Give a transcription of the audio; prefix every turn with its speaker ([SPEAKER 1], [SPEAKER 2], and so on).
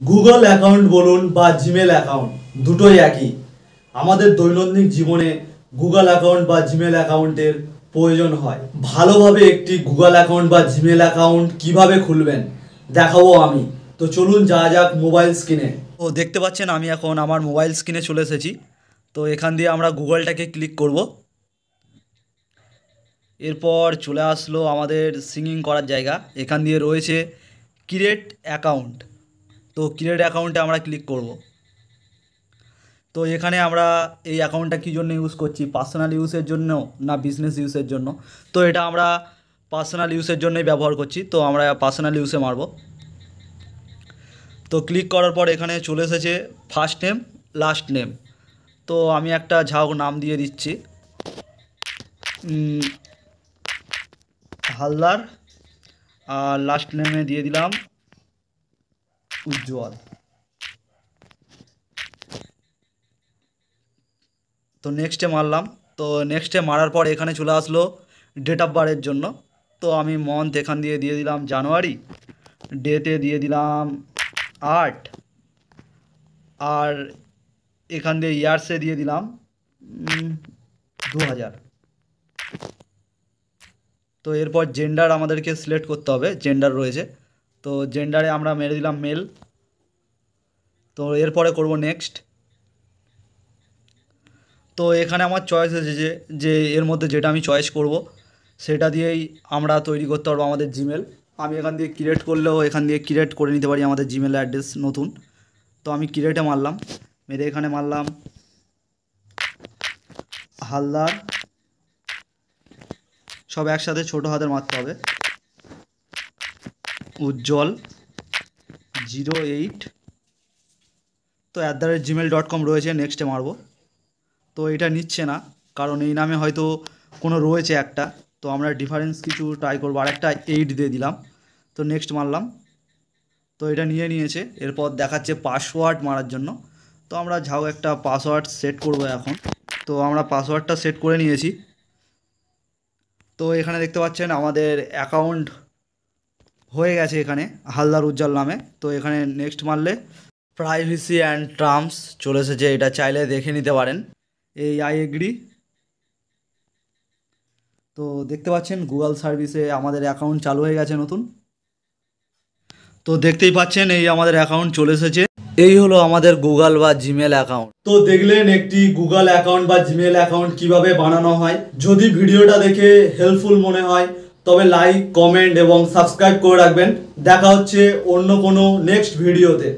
[SPEAKER 1] Google account বলুন বা Gmail account দুটোই একই। আমাদের দৈনন্দিন জীবনে গুগল অ্যাকাউন্ট বা জিমেল অ্যাকাউন্টের প্রয়োজন হয়। ভালোভাবে একটি গুগল অ্যাকাউন্ট বা জিমেল অ্যাকাউন্ট কিভাবে খুলবেন দেখাবো আমি। তো চলুন যাওয়া যাক মোবাইল স্ক্রিনে। তো দেখতে পাচ্ছেন আমি এখন আমার মোবাইল স্ক্রিনে চলে এসেছি। তো এখান দিয়ে আমরা গুগলটাকে ক্লিক করব। এরপর চলে আসলো আমাদের সিঙ্গিং করার জায়গা। এখান দিয়ে রয়েছে ক্রিয়েট অ্যাকাউন্ট। তো ক্রিয়েট অ্যাকাউন্টে আমরা ক্লিক করব। তো এখানে আমরা এই অ্যাকাউন্টটা কী জন্য ইউজ করছি, পার্সোনাল ইউজের জন্য না বিজনেস ইউজের জন্য। তো এটা আমরা পার্সোনাল ইউজের জন্যই ব্যবহার করছি, তো আমরা পার্সোনাল ইউজে মারব। তো ক্লিক করার পর এখানে চলে এসেছে ফার্স্ট নেম লাস্ট নেম। তো আমি একটা ঝাউ নাম দিয়ে দিচ্ছি হালদার, আর লাস্ট নেমে দিয়ে দিলাম উজ্জ্বল। তো নেক্সটে মারলাম। তো নেক্সটে মারার পর এখানে চলে আসলো ডেট অফ বার্থের জন্য। তো আমি মান্থ এখান দিয়ে দিয়ে দিলাম জানুয়ারি, ডেতে দিয়ে দিলাম 8, আর এখান দিয়ে ইয়ার্সে দিয়ে দিলাম 2000। তো এরপর জেন্ডার আমাদেরকে সিলেক্ট করতে হবে, জেন্ডার রয়েছে। তো জেন্ডারে আমরা মেরে দিলাম মেল। তো এরপরে করব নেক্সট। তো এখানে আমার চয়েস এসেছে যে এর মধ্যে যেটা আমি চয়েস করব সেটা দিয়েই আমরা তৈরি করতে পারবো আমাদের জিমেল। আমি এখান দিয়ে ক্রিয়েট করলেও এখান দিয়ে ক্রিয়েট করে নিতে পারি আমাদের জিমেল অ্যাড্রেস নতুন। তো আমি ক্রিয়েটে মারলাম, মেরে এখানে মারলাম হালদার, সব একসাথে ছোটো হাতের মারতে হবে, উজ্জ্বল 08। তো @gmail.com রয়েছে, নেক্সটে মারবো। তো এটা নিচ্ছে না, কারণ এই নামে হয়তো কোনো রয়েছে একটা। তো আমরা ডিফারেন্স কিছু ট্রাই করবো, আর একটা 8 দিয়ে দিলাম। তো নেক্সট মারলাম। তো এটা নিয়েছে। এরপর দেখাচ্ছে পাসওয়ার্ড মারার জন্য। তো আমরা ঝাউ একটা পাসওয়ার্ড সেট করব এখন। তো আমরা পাসওয়ার্ডটা সেট করে নিয়েছি। তো এখানে দেখতে পাচ্ছেন আমাদের অ্যাকাউন্ট হয়ে গেছে এখানে হালদার উজ্জ্বল নামে। তো এখানে নেক্সট মারলে প্রাইভেসি অ্যান্ড টার্মস চলে এসেছে, এটা চাইলে দেখে নিতে পারেন। এই আই এগ্রি। তো দেখতে পাচ্ছেন গুগল সার্ভিসে আমাদের অ্যাকাউন্ট চালু হয়ে গেছে নতুন। তো দেখতেই পাচ্ছেন এই আমাদের অ্যাকাউন্ট চলে এসেছে। এই হলো আমাদের গুগল বা জিমেল অ্যাকাউন্ট। তো দেখলেন একটি গুগল অ্যাকাউন্ট বা জিমেল অ্যাকাউন্ট কিভাবে বানানো হয়। যদি ভিডিওটা দেখে হেল্পফুল মনে হয় তবে লাইক, কমেন্ট এবং সাবস্ক্রাইব করে রাখবেন। দেখা হচ্ছে অন্য কোনো নেক্সট ভিডিওতে।